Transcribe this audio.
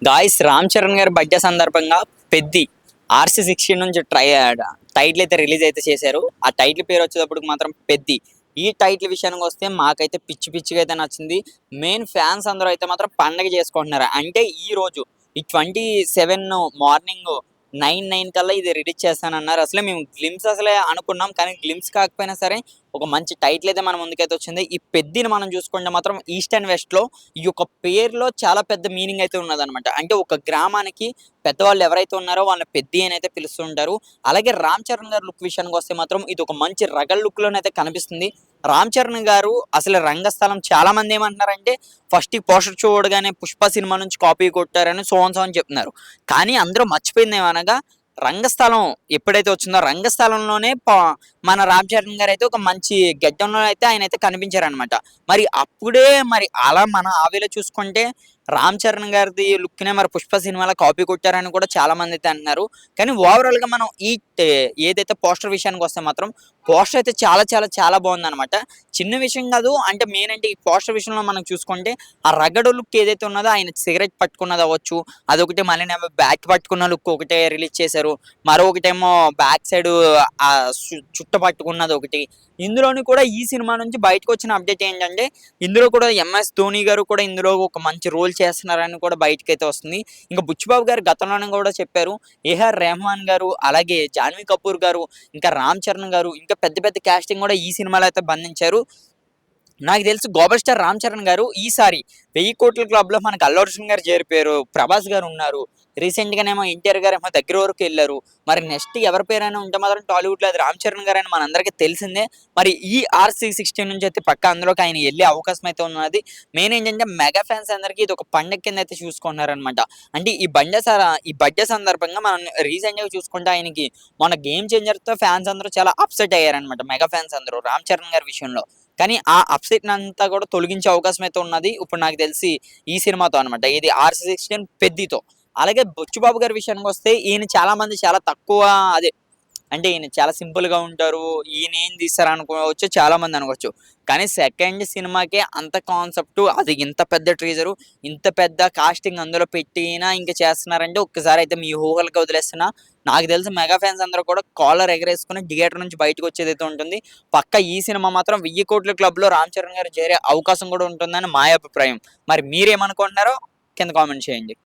Guys Ram Charan గారి birthday సందర్భంగా Peddi RC16 నుంచి టైటిల్ అయితే రిలీజ్ అయితే చేశారు. ఆ టైటిల్ పేరు వచ్చేటప్పటికి మాత్రం పెద్ది. ఈ టైటిల్ విషయానికి వస్తే మాకైతే పిచ్చి పిచ్చిగా అయితే నచ్చింది. మెయిన్ ఫ్యాన్స్ అందరూ అయితే మాత్రం పండగ చేసుకుంటున్నారు. అంటే ఈ రోజు ఈ 27 మార్నింగ్ 9 కల్లా ఇది రిలీజ్ చేస్తానన్నారు. అసలే మేము గ్లిమ్స్ అసలే అనుకున్నాం, కానీ గ్లిమ్స్ కాకపోయినా సరే ఒక మంచి టైటిల్ అయితే మన ముందుకైతే వచ్చింది. ఈ పెద్దిని మనం చూసుకుంటే మాత్రం ఈస్ట్ అండ్ వెస్ట్ లో ఈ యొక్క పేరులో చాలా పెద్ద మీనింగ్ అయితే ఉన్నదన్నమాట. అంటే ఒక గ్రామానికి పెద్దవాళ్ళు ఎవరైతే ఉన్నారో వాళ్ళని పెద్ది అని అయితే పిలుస్తుంటారు. అలాగే రామ్ చరణ్ గారి లుక్ విషయానికి వస్తే మాత్రం ఇది ఒక మంచి రగల్ లుక్ లోనైతే కనిపిస్తుంది. రామ్ చరణ్ గారు అసలు రంగస్థలం చాలా మంది ఏమంటున్నారంటే ఫస్ట్ ఈ పోస్టర్ చూడగానే పుష్ప సినిమా నుంచి కాపీ కొట్టారని సో అని చెప్తున్నారు. కానీ అందరూ మర్చిపోయింది ఏమనగా రంగస్థలం ఎప్పుడైతే వచ్చిందో రంగస్థలంలోనే మన రామ్ చరణ్ గారు అయితే ఒక మంచి గెడ్డంలో అయితే ఆయన అయితే కనిపించారనమాట. మరి అప్పుడే మరి అలా మన ఆవేలో చూసుకుంటే రామ్ చరణ్ గారిది లుక్ నే మరి పుష్ప సినిమాలో కాపీ కొట్టారని కూడా చాలా మంది అయితే అంటున్నారు. కానీ ఓవరాల్ గా మనం ఏదైతే పోస్టర్ విషయానికి వస్తే మాత్రం పోస్టర్ అయితే చాలా చాలా చాలా బాగుంది అనమాట. చిన్న విషయం కాదు, అంటే మెయిన్ అంటే ఈ పోస్టర్ విషయంలో మనం చూసుకుంటే ఆ రగడు లుక్ ఏదైతే ఉన్నదో ఆయన సిగరెట్ పట్టుకున్నది అవ్వచ్చు, అదొకటి మళ్ళీ బ్యాక్ పట్టుకున్న లుక్ ఒకటే రిలీజ్ చేశారు. మరొకటేమో బ్యాక్ సైడ్ ఆ చుట్ట పట్టుకున్నది ఒకటి. ఇందులోని కూడా ఈ సినిమా నుంచి బయటకు వచ్చిన అప్డేట్ ఏంటంటే ఇందులో కూడా MS ధోని గారు కూడా ఇందులో ఒక మంచి రోల్ చేస్తున్నారని కూడా బయటకైతే వస్తుంది. ఇంకా బుచ్చిబాబు గారు గతంలోనే కూడా చెప్పారు. AR రెహమాన్ గారు, అలాగే జాన్వీ కపూర్ గారు, ఇంకా రామ్ చరణ్ గారు, ఇంకా పెద్ద పెద్ద కాస్టింగ్ కూడా ఈ సినిమాలో అయితే బంధించారు. నాకు తెలిసి గ్లోబల్ స్టార్ రామ్ చరణ్ గారు ఈసారి 1000 కోట్ల క్లబ్ లో మనకు అల్లు అర్జున్ గారు చేరిపోయారు, ప్రభాస్ గారు ఉన్నారు, రీసెంట్ గానేమో ఎన్టీఆర్ గారు ఏమో దగ్గర వరకు వెళ్ళారు. మరి నెక్స్ట్ ఎవరి పేరైనా ఉంటే మాత్రం టాలీవుడ్ లో అది రామ్ చరణ్ గారు అని మనందరికీ తెలిసిందే. మరి ఈ RC16 నుంచి అయితే పక్క అందులోకి ఆయన వెళ్ళే అవకాశం అయితే ఉన్నది. మెయిన్ ఏంటంటే మెగా ఫ్యాన్స్ అందరికీ ఇది ఒక పండగ కింద అయితే చూసుకుంటున్నారనమాట. అంటే ఈ బర్త్డే సందర్భంగా మనం రీసెంట్ గా చూసుకుంటే ఆయనకి మన గేమ్ చేంజర్ తో ఫ్యాన్స్ అందరూ చాలా అప్సెట్ అయ్యారనమాట, మెగా ఫ్యాన్స్ అందరూ రామ్ చరణ్ గారి విషయంలో. కానీ ఆ అప్సెట్ అంతా కూడా తొలగించే అవకాశం అయితే ఉన్నది ఇప్పుడు నాకు తెలిసి ఈ సినిమాతో అనమాట, ఇది RC16 పెద్దితో. అలాగే బొచ్చుబాబు గారి విషయానికి వస్తే ఈయన చాలా మంది చాలా తక్కువ, అదే అంటే ఈయన చాలా సింపుల్ గా ఉంటారు, ఈయన ఏం తీస్తారు అనుకోవచ్చు చాలా మంది అనుకోవచ్చు. కానీ సెకండ్ సినిమాకే అంత కాన్సెప్ట్, అది ఇంత పెద్ద ట్రీజరు, ఇంత పెద్ద కాస్టింగ్ అందులో పెట్టినా ఇంకా చేస్తున్నారంటే ఒక్కసారి అయితే మీ ఊహలకి వదిలేస్తున్నా. నాకు తెలిసి మెగా ఫ్యాన్స్ అందరూ కూడా కాలర్ ఎగరేసుకుని థియేటర్ నుంచి బయటకు వచ్చేదైతే ఉంటుంది. పక్క ఈ సినిమా మాత్రం 1000 కోట్ల క్లబ్ లో రామ్ చరణ్ గారు చేరే అవకాశం కూడా ఉంటుందని మా అభిప్రాయం. మరి మీరేమనుకుంటున్నారో కింద కామెంట్ చేయండి.